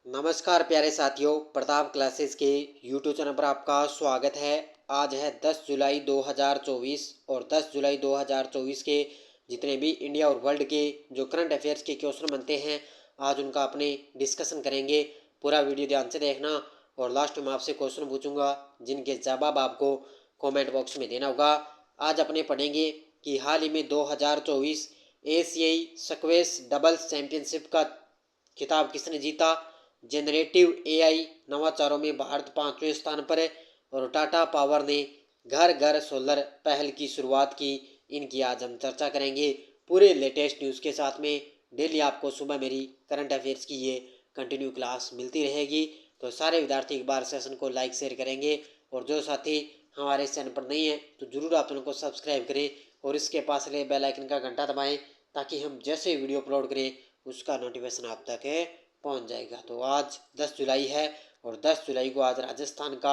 नमस्कार प्यारे साथियों, प्रताप क्लासेस के यूट्यूब चैनल पर आपका स्वागत है। आज है 10 जुलाई 2024 और 10 जुलाई 2024 के जितने भी इंडिया और वर्ल्ड के जो करंट अफेयर्स के क्वेश्चन बनते हैं, आज उनका अपने डिस्कशन करेंगे। पूरा वीडियो ध्यान से देखना और लास्ट में आपसे क्वेश्चन पूछूंगा जिनके जवाब आपको कमेंट बॉक्स में देना होगा। आज अपने पढ़ेंगे कि हाल ही में 2024 एशियाई स्क्वैश डबल्स चैंपियनशिप का खिताब किसने जीता। जनरेटिव एआई नवाचारों में भारत 5वें स्थान पर है और टाटा पावर ने घर घर सोलर पहल की शुरुआत की। इनकी आज हम चर्चा करेंगे पूरे लेटेस्ट न्यूज़ के साथ में। डेली आपको सुबह मेरी करंट अफेयर्स की ये कंटिन्यू क्लास मिलती रहेगी, तो सारे विद्यार्थी एक बार सेशन को लाइक शेयर करेंगे और जो साथी हमारे चैनल पर नहीं है तो जरूर आप चैनल को सब्सक्राइब करें और इसके पास ले बेल आइकन का घंटा दबाएं ताकि हम जैसे वीडियो अपलोड करें उसका नोटिफिकेशन आप तक पहुंच जाएगा। तो आज 10 जुलाई है और 10 जुलाई को आज राजस्थान का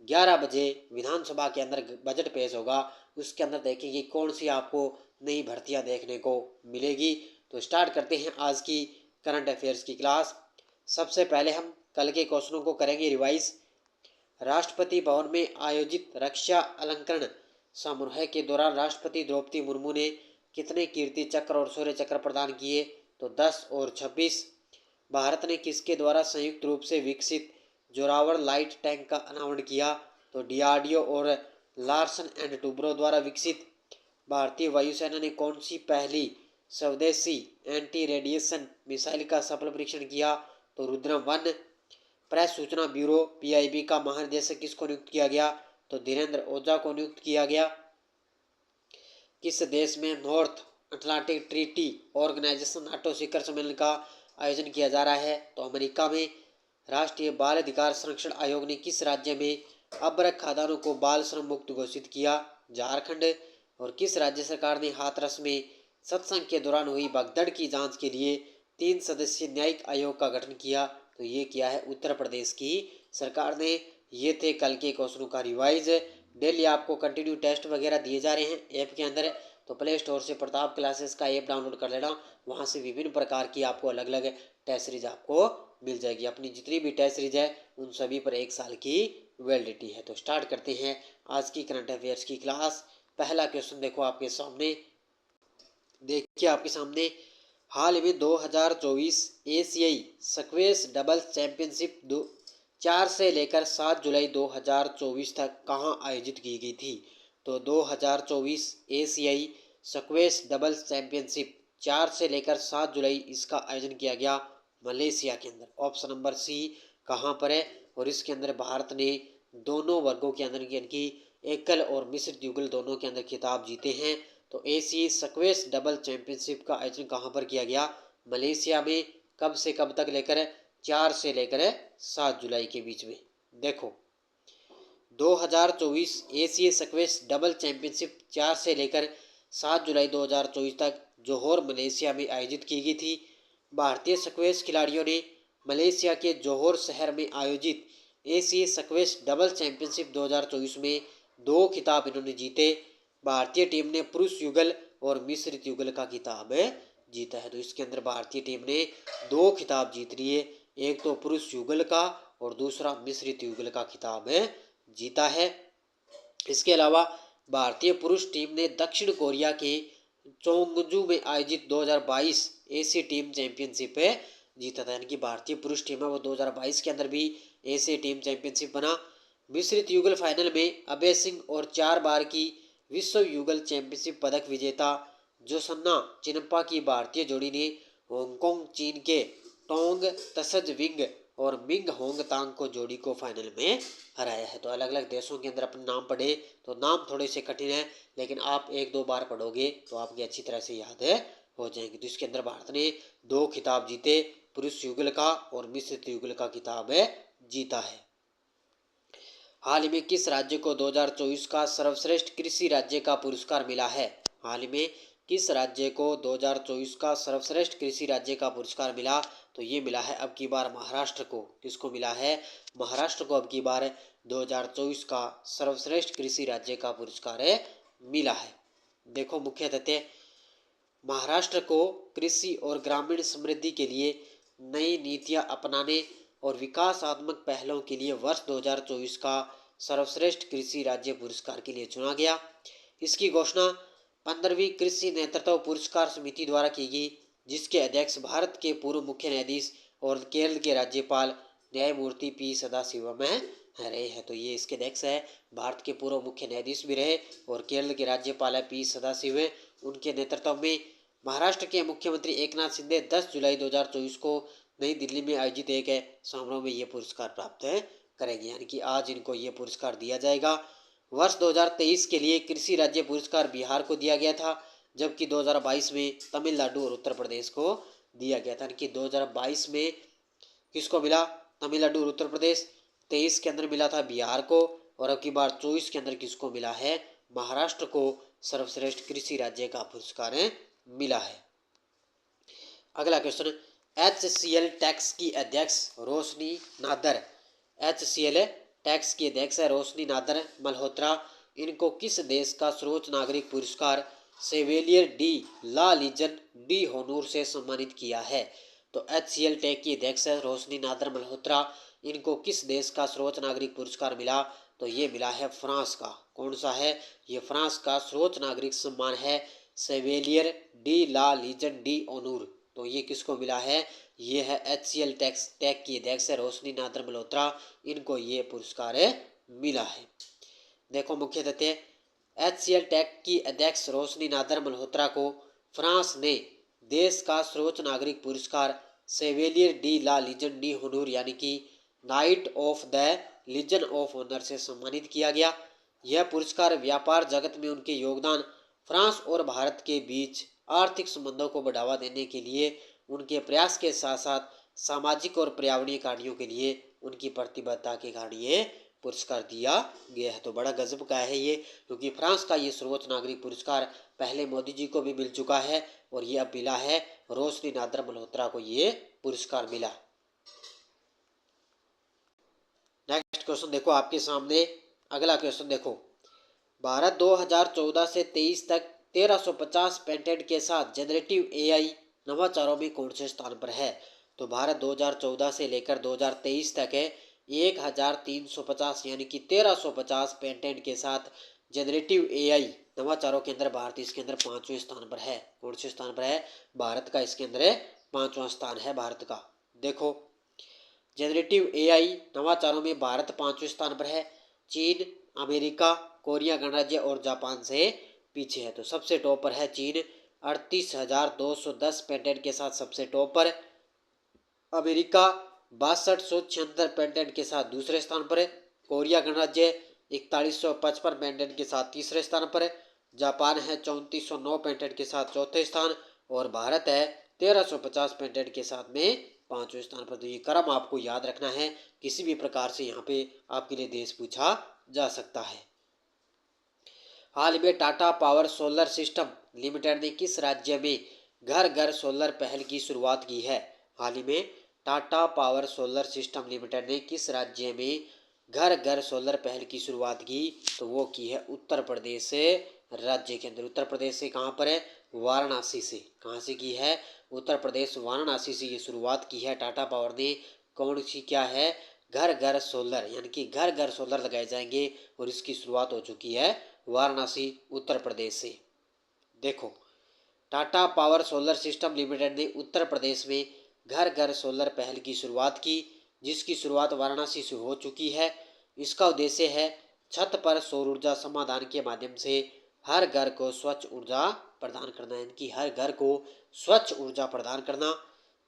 11 बजे विधानसभा के अंदर बजट पेश होगा। उसके अंदर देखेंगे कौन सी आपको नई भर्तियां देखने को मिलेगी। तो स्टार्ट करते हैं आज की करंट अफेयर्स की क्लास। सबसे पहले हम कल के क्वेश्चनों को करेंगे रिवाइज। राष्ट्रपति भवन में आयोजित रक्षा अलंकरण समारोह के दौरान राष्ट्रपति द्रौपदी मुर्मू ने कितने कीर्ति चक्र और शौर्य चक्र प्रदान किए। तो 10 और 26। भारत ने किसके द्वारा संयुक्त रूप से विकसित जोरावर लाइट टैंक का अनावरण किया। तो डीआरडीओ और लार्सन एंड टूब्रो द्वारा विकसित। भारतीय वायुसेना ने कौन सी पहली स्वदेशी एंटी रेडिएशन मिसाइल का सफल परीक्षण किया। तो रुद्रम 1। प्रेस सूचना ब्यूरो पीआईबी का महानिदेशक किसको नियुक्त किया गया। तो धीरेन्द्र ओझा को नियुक्त किया गया। किस देश में North Atlantic Treaty Organization NATO शिखर सम्मेलन का आयोजन किया जा रहा है। तो अमेरिका में। राष्ट्रीय बाल अधिकार संरक्षण आयोग ने किस राज्य में अभ्रक खादानों को बाल श्रम मुक्त घोषित किया। झारखंड। और किस राज्य सरकार ने हाथरस में सत्संग के दौरान हुई भगदड़ की जांच के लिए 3 सदस्यीय न्यायिक आयोग का गठन किया। तो ये किया है उत्तर प्रदेश की सरकार ने। ये थे कल के क्वेश्चनों का रिवाइज। डेली आपको कंटिन्यू टेस्ट वगैरह दिए जा रहे हैं ऐप के अंदर, तो प्ले स्टोर से प्रताप क्लासेस का ऐप डाउनलोड कर लेना। वहाँ से विभिन्न प्रकार की आपको अलग अलग टेस्ट सीरीज आपको मिल जाएगी। अपनी जितनी भी टेस्ट सीरीज है उन सभी पर 1 साल की वैलिडिटी है। तो स्टार्ट करते हैं आज की करंट अफेयर्स की क्लास। पहला क्वेश्चन देखो आपके सामने, देखिए आपके सामने। हाल में 2024 एशियाई स्क्वैश डबल्स चैंपियनशिप 4 से लेकर 7 जुलाई 2024 तक कहाँ आयोजित की गई थी। तो 2024 एशियाई स्क्वैश डबल्स चैंपियनशिप 4 से लेकर 7 जुलाई इसका आयोजन किया गया मलेशिया के अंदर। ऑप्शन नंबर सी कहाँ पर है। और इसके अंदर भारत ने दोनों वर्गों के अंदर यानी कि एकल और मिश्रित युगल दोनों के अंदर खिताब जीते हैं। तो एशियाई स्क्वैश डबल चैंपियनशिप का आयोजन कहाँ पर किया गया, मलेशिया में। कब से कब तक लेकर 4 से लेकर 7 जुलाई के बीच में। देखो 2024 एशियाई स्क्वैश डबल चैंपियनशिप 4 से लेकर 7 जुलाई 2024 तक जोहोर मलेशिया में आयोजित की गई थी। भारतीय स्क्वैश खिलाड़ियों ने मलेशिया के जोहोर शहर में आयोजित एशियाई स्क्वैश डबल चैंपियनशिप 2024 में 2 खिताब इन्होंने जीते। भारतीय टीम ने पुरुष युगल और मिश्रित युगल का खिताब जीता है। तो इसके अंदर भारतीय टीम ने 2 खिताब जीत लिए, एक तो पुरुष युगल का और दूसरा मिश्रित युगल का खिताब जीता है। इसके अलावा भारतीय पुरुष टीम ने दक्षिण कोरिया के चोंगजू में आयोजित 2022 एशियाई टीम चैंपियनशिप जीता था। यानी कि भारतीय पुरुष टीम है वो 2022 के अंदर भी एशियाई टीम चैंपियनशिप बना। मिश्रित युगल फाइनल में अभय सिंह और 4 बार की विश्व युगल चैंपियनशिप पदक विजेता जोसन्ना चिनप्पा की भारतीय जोड़ी ने हांगकांग चीन के टोंग तसज विंग और मिंग होंग तांग को जोड़ी को फाइनल में हराया है। तो अलग अलग देशों के अंदर अपने नाम पढ़े तो नाम थोड़े से कठिन है, लेकिन आप 1-2 बार पढ़ोगे तो आपकी अच्छी तरह से याद हो जाएंगे। तो इसके अंदर भारत ने 2 खिताब जीते, पुरुष युगल का और मिश्रित युगल का खिताब जीता है। हाल ही में किस राज्य को 2024 का सर्वश्रेष्ठ कृषि राज्य का पुरस्कार मिला है। हाल ही में किस राज्य को 2024 का सर्वश्रेष्ठ कृषि राज्य का पुरस्कार मिला। तो ये मिला है अब की बार महाराष्ट्र को। किसको मिला है, महाराष्ट्र को अब की बार 2024 का सर्वश्रेष्ठ कृषि राज्य का पुरस्कार मिला है। देखो मुख्य तथ्य, महाराष्ट्र को कृषि और ग्रामीण समृद्धि के लिए नई नीतियां अपनाने और विकासात्मक पहलों के लिए वर्ष 2024 का सर्वश्रेष्ठ कृषि राज्य पुरस्कार के लिए चुना गया। इसकी घोषणा 15वीं कृषि नेतृत्व पुरस्कार समिति द्वारा की गई, जिसके अध्यक्ष भारत के पूर्व मुख्य न्यायाधीश और केरल के राज्यपाल न्यायमूर्ति पी सदाशिवम रहे हैं। तो ये इसके अध्यक्ष है, भारत के पूर्व मुख्य न्यायाधीश भी रहे और केरल के राज्यपाल पी सदाशिवम। उनके नेतृत्व में महाराष्ट्र के मुख्यमंत्री एकनाथ शिंदे 10 जुलाई 2024 को नई दिल्ली में आयोजित एक समारोह में ये पुरस्कार प्राप्त करेंगे, यानी कि आज इनको ये पुरस्कार दिया जाएगा। वर्ष 2023 के लिए कृषि राज्य पुरस्कार बिहार को दिया गया था, जबकि 2022 में तमिलनाडु और उत्तर प्रदेश को दिया गया था। यानी कि 2022 में किसको मिला? तमिलनाडु और उत्तर प्रदेश। 23 के अंदर मिला था बिहार को, और अब की बार 24 के अंदर किसको मिला है? महाराष्ट्र को सर्वश्रेष्ठ कृषि राज्य का पुरस्कार मिला है। अगला क्वेश्चन, HCL टैक्स की अध्यक्ष रोशनी नादर। HCL टैक्स की अध्यक्ष है रोशनी नादर मल्होत्रा। इनको किस देश का सर्वोच्च नागरिक पुरस्कार Chevalier de la Legion D होनूर से सम्मानित किया है? तो HCL टैक्स की अध्यक्ष है रोशनी नादर मल्होत्रा। इनको किस देश का सर्वोच्च नागरिक पुरस्कार मिला? तो ये मिला है फ्रांस का। कौन सा है? ये फ्रांस का सर्वोच्च नागरिक सम्मान है सेवेलियर डी ला लीजन डी ऑनूर। तो ये किसको मिला है? ये है HCL टैक्स की अध्यक्ष है रोशनी नादर मल्होत्रा। इनको ये पुरस्कार मिला है। देखो मुख्य तथ्य, HCL टैक्स की अध्यक्ष रोशनी नादर मल्होत्रा को फ्रांस ने देश का सर्वोच्च नागरिक पुरस्कार Chevalier de la Legion de Honneur यानी कि Knight of the Legion of Honour से सम्मानित किया गया। यह पुरस्कार व्यापार जगत में उनके योगदान, फ्रांस और भारत के बीच आर्थिक संबंधों को बढ़ावा देने के लिए उनके प्रयास के साथ साथ सामाजिक और पर्यावरणीय कार्यों के लिए उनकी प्रतिबद्धता के कारण ये पुरस्कार दिया गया है। तो बड़ा गजब का है ये, क्योंकि फ्रांस का ये सर्वोच्च नागरिक पुरस्कार पहले मोदी जी को भी मिल चुका है और ये अब मिला है रोशनी नादर मल्होत्रा को ये पुरस्कार मिला। नेक्स्ट क्वेश्चन देखो आपके सामने। अगला क्वेश्चन देखो, भारत 2014 से 23 तक 1350 पेटेंट के साथ जनरेटिव AI नवाचारों में कौन से स्थान पर है? तो भारत 2014 से लेकर 2023 तक है 1350 यानी कि 1350 पेटेंट के साथ जनरेटिव AI नवाचारों के अंदर भारत इसके अंदर 5वें स्थान पर है। कौन से स्थान पर है? भारत का इसके अंदर 5वां स्थान है भारत का। देखो जनरेटिव AI नवाचारों में भारत 5वें स्थान पर है। चीन, अमेरिका, कोरिया गणराज्य और जापान से पीछे है। तो सबसे टॉप पर है चीन 38,210 पेटेंट के साथ सबसे टॉप पर। अमेरिका 6276 पेटेंट के साथ दूसरे स्थान पर है। कोरिया गणराज्य 4155 पेटेंट के साथ तीसरे स्थान पर है। जापान है 3409 पेटेंट के साथ चौथे स्थान, और भारत है 1350 पेटेंट के साथ में 5वें स्थान पर। तो ये क्रम आपको याद रखना है, किसी भी प्रकार से यहाँ पे आपके लिए देश पूछा जा सकता है। हाल में Tata power solar system limited ने किस राज्य में घर घर सोलर पहल की शुरुआत की है? हाल ही में Tata power solar system limited ने किस राज्य में घर घर सोलर पहल की शुरुआत की? तो वो की है उत्तर प्रदेश से राज्य के अंदर। उत्तर प्रदेश से कहाँ पर है? वाराणसी से। कहाँ से की है? उत्तर प्रदेश वाराणसी से ये शुरुआत की है टाटा पावर ने। कौन सी क्या है? घर घर सोलर, यानी कि घर घर सोलर लगाए जाएंगे, और इसकी शुरुआत हो चुकी है वाराणसी उत्तर प्रदेश से। देखो Tata power solar system limited ने उत्तर प्रदेश में घर घर सोलर पहल की शुरुआत की, जिसकी शुरुआत वाराणसी से हो चुकी है। इसका उद्देश्य है छत पर सौर ऊर्जा समाधान के माध्यम से हर घर को स्वच्छ ऊर्जा प्रदान करना, यानी कि हर घर को स्वच्छ ऊर्जा प्रदान करना।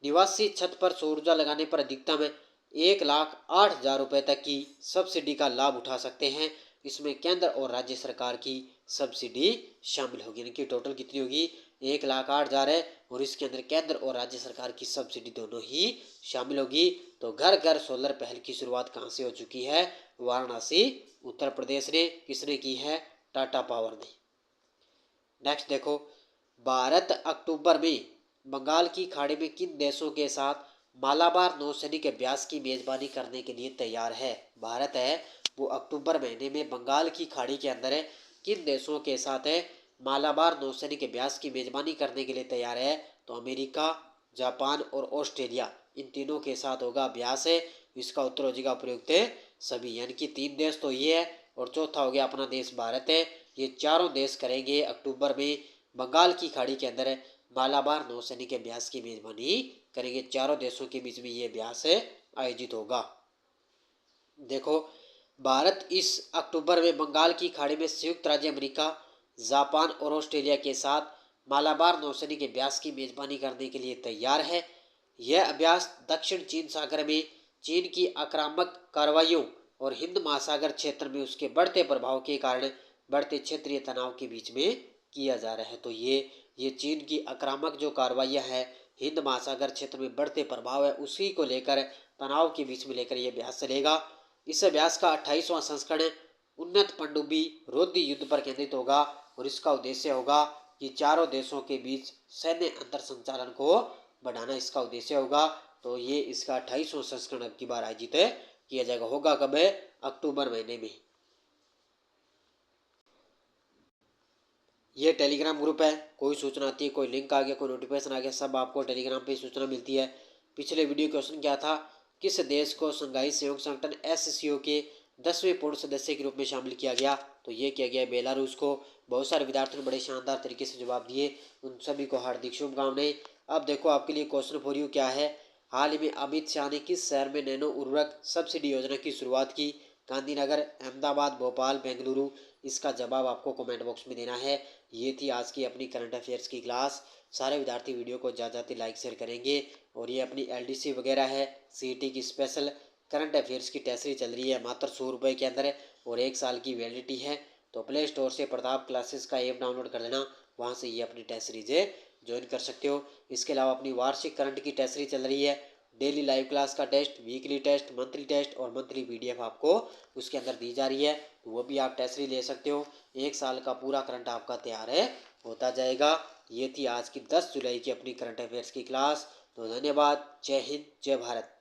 निवासी छत पर सौर ऊर्जा लगाने पर अधिकतम 1,08,000 रुपये तक की सब्सिडी का लाभ उठा सकते हैं। इसमें केंद्र और राज्य सरकार की सब्सिडी शामिल होगी, यानी कि टोटल कितनी होगी? 1,08,000 है, और इसके अंदर केंद्र और राज्य सरकार की सब्सिडी दोनों ही शामिल होगी। तो घर घर सोलर पहल की शुरुआत कहाँ से हो चुकी है? वाराणसी उत्तर प्रदेश ने। किसने की है? टाटा पावर ने। नेक्स्ट देखो, भारत अक्टूबर में बंगाल की खाड़ी में किन देशों के साथ मालाबार नौसैनिक अभ्यास की मेजबानी करने के लिए तैयार है? भारत है वो अक्टूबर महीने में बंगाल की खाड़ी के अंदर है किन देशों के साथ है मालाबार नौसैनिक अभ्यास की मेजबानी करने के लिए तैयार है? तो अमेरिका, जापान और ऑस्ट्रेलिया, इन तीनों के साथ होगा अभ्यास है। इसका उत्तर हो जाएगा प्रयुक्त सभी, यानी कि 3 देश तो ये है और चौथा हो गया अपना देश भारत है। ये चारों देश करेंगे अक्टूबर में बंगाल की खाड़ी के अंदर मालाबार नौसैनिक अभ्यास की मेजबानी करेंगे। चारों देशों के बीच में ये अभ्यास आयोजित होगा। देखो, भारत इस अक्टूबर में बंगाल की खाड़ी में संयुक्त राज्य अमेरिका, जापान और ऑस्ट्रेलिया के साथ मालाबार नौसैनिक अभ्यास की मेजबानी करने के लिए तैयार है। यह अभ्यास दक्षिण चीन सागर में चीन की आक्रामक कार्रवाइयों और हिंद महासागर क्षेत्र में उसके बढ़ते प्रभाव के कारण बढ़ते क्षेत्रीय तनाव के बीच में किया जा रहा है। तो ये चीन की आक्रामक जो कार्रवाइयाँ है, हिंद महासागर क्षेत्र में बढ़ते प्रभाव है, उसी को लेकर तनाव के बीच में लेकर यह अभ्यास चलेगा। इस अभ्यास का 28वां संस्करण उन्नत पनडुब्बी रोधी युद्ध पर केंद्रित होगा और इसका उद्देश्य होगा कि चारों देशों के बीच सैन्य अंतर संचालन को बढ़ाना, इसका उद्देश्य होगा। तो ये इसका 28वां संस्करण अब की बार आयोजित किया जाएगा। होगा कब है? अक्टूबर महीने में। ये टेलीग्राम ग्रुप है, कोई सूचना आती है, कोई लिंक आ गया, कोई नोटिफिकेशन आ गया, सब आपको टेलीग्राम पे सूचना मिलती है। पिछले वीडियो क्वेश्चन क्या था? किस देश को शंघाई सहयोग संगठन एससीओ के 10वें पूर्ण सदस्य के रूप में शामिल किया गया? तो ये किया गया बेलारूस को। बहुत सारे विद्यार्थियों ने बड़े शानदार तरीके से जवाब दिए, उन सभी को हार्दिक शुभकामनाएं। अब देखो आपके लिए क्वेश्चन फॉर यू क्या है। हाल ही में अमित शाह ने किस शहर में नैनो उर्वरक सब्सिडी योजना की शुरुआत की? गांधीनगर, अहमदाबाद, भोपाल, बेंगलुरु। इसका जवाब आपको कमेंट बॉक्स में देना है। ये थी आज की अपनी करंट अफेयर्स की क्लास। सारे विद्यार्थी वीडियो को ज़्यादा लाइक शेयर करेंगे। और ये अपनी एलडीसी वगैरह है, सीईटी की स्पेशल करंट अफेयर्स की टेस्ट सीरीज चल रही है, मात्र 100 रुपये के अंदर है और 1 साल की वैलिडिटी है। तो प्ले स्टोर से प्रताप क्लासेस का ऐप डाउनलोड कर लेना, वहाँ से ये अपनी टेस्ट सीरीज ज्वाइन कर सकते हो। इसके अलावा अपनी वार्षिक करंट की टेस्ट सीरीज चल रही है, डेली लाइव क्लास का test, weekly test, monthly test और मंथली पीडीएफ आपको उसके अंदर दी जा रही है। तो वो भी आप टेस्ट सीरीज ले सकते हो। 1 साल का पूरा करंट आपका तैयार होता जाएगा। ये थी आज की 10 जुलाई की अपनी करंट अफेयर्स की क्लास। तो धन्यवाद। जय हिंद, जय भारत।